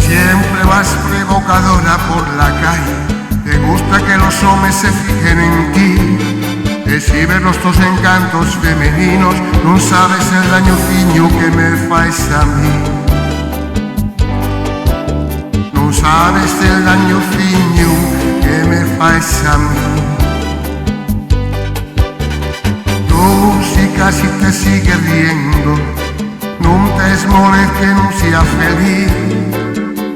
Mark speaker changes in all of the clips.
Speaker 1: Siempre vas provocadora por la calle, te gusta que los hombres se fijen en ti. Exhibes los tus encantos femeninos, non sabes el dañociño que me fais a mí. Non sabes el dañociño que me fais a mí. Música si te sigue riendo, non te esmoles que non sea feliz.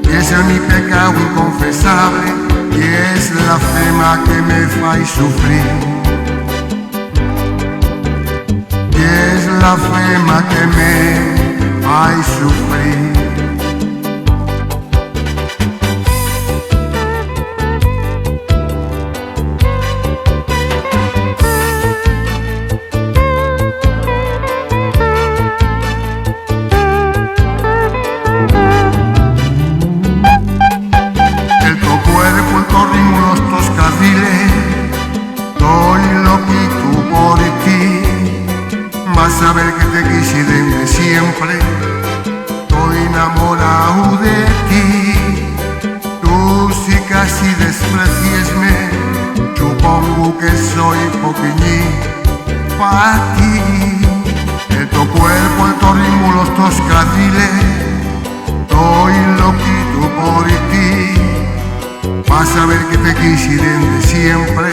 Speaker 1: Y ese es mi pecado inconfesable, y es la fema que me fai sufrir. Y es la fema que me fai sufrir. Vas a ver que te quise desde siempre, estoy enamorado de ti. Tú si casi despreciesme, supongo que soy poquiñín pa' ti. De tu cuerpo, el tu ritmo, los tus carriles, estoy loquito por ti. Vas a ver que te quise desde siempre,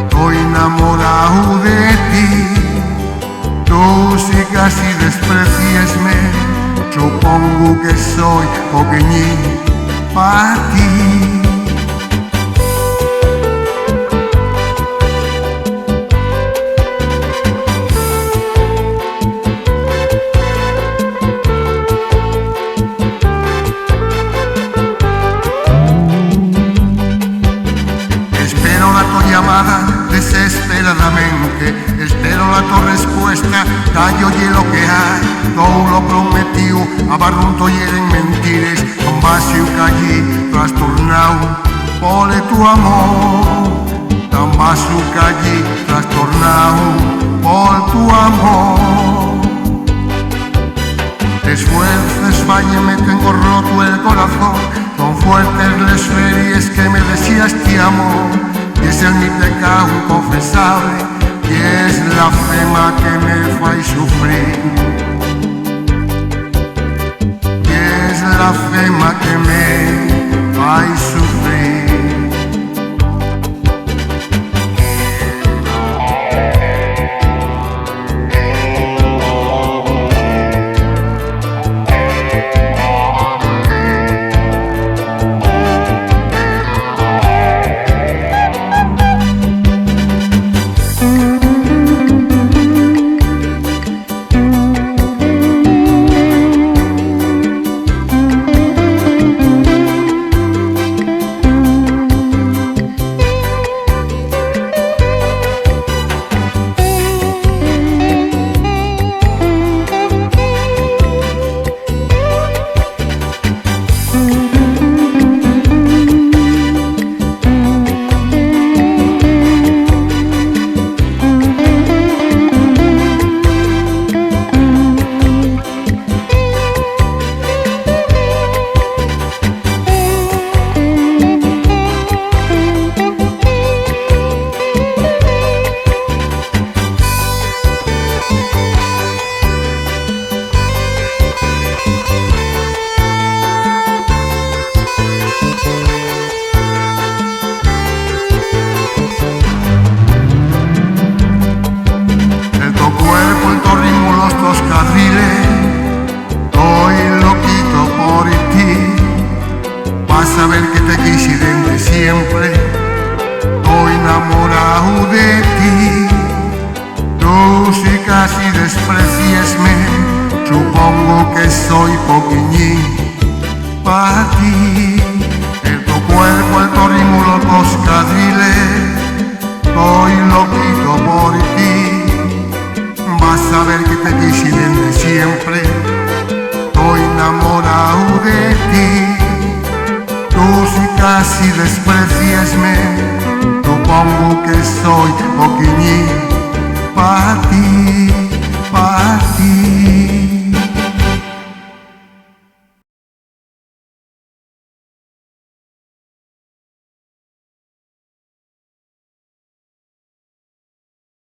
Speaker 1: estoy enamorado de ti. Tú si casi despreciesme, supongo que soy poquiñín pa' ti. Espero la tu llamada desesperadamente, espero la tu respuesta, callo y lo que hay, todo lo prometido, abarrunto y en mentiras, con vacío callí, trastornado por tu amor, tan vacío callí, trastornado por tu amor. Te esfuerzas, fállame, tengo roto el corazón, son fuertes las ferias que me decías te amo. Y ese es mi pecado inconfesable, y es la fema que me fai sufrir. Y es la fema que me fai sufrir. Vas a ver que te quise desde siempre, estoy enamorado de ti. Tú si casi despreciesme, supongo que soy poquiñín pa' ti. En tu cuerpo, el tu ritmo, los dos carriles, estoy loquito por ti. Vas a ver que te quise desde siempre, estoy enamorado de ti. Tú si casi despreciesme, supongo que soy poquiñín pa' ti.